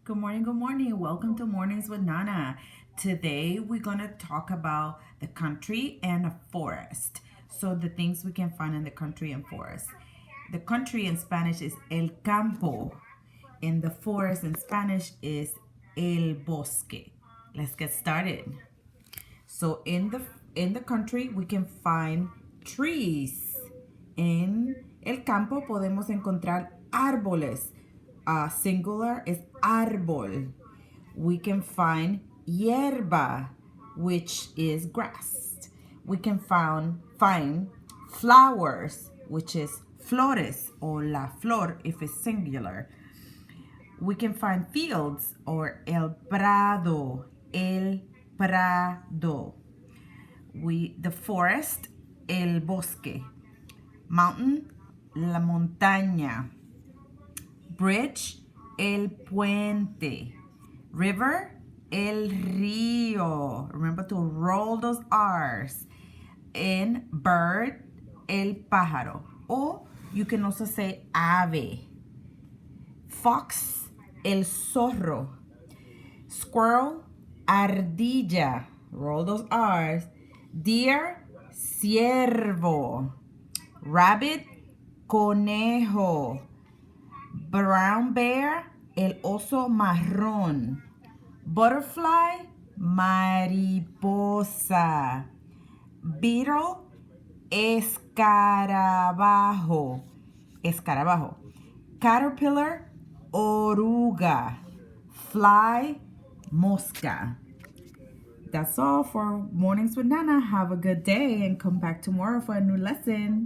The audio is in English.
Good morning, good morning. Welcome to Mornings with Nana. Today we're going to talk about the country and a forest. So the things we can find in the country and forest. The country in Spanish is el campo. And the forest in Spanish is el bosque. Let's get started. So in the country we can find trees. En el campo podemos encontrar árboles. Singular is árbol. We can find hierba, which is grass. We can find flowers, which is flores or la flor if it's singular. We can find fields or el prado, el prado. The forest, el bosque. Mountain, la montaña. Bridge, el puente. River, el río. Remember to roll those R's. And bird, el pájaro. Or you can also say ave. Fox, el zorro. Squirrel, ardilla. Roll those R's. Deer, ciervo. Rabbit, conejo. Brown bear, el oso marrón. Butterfly, mariposa. Beetle, escarabajo. Escarabajo. Caterpillar, oruga. Fly, mosca. That's all for Mornings with Nana. Have a good day and come back tomorrow for a new lesson.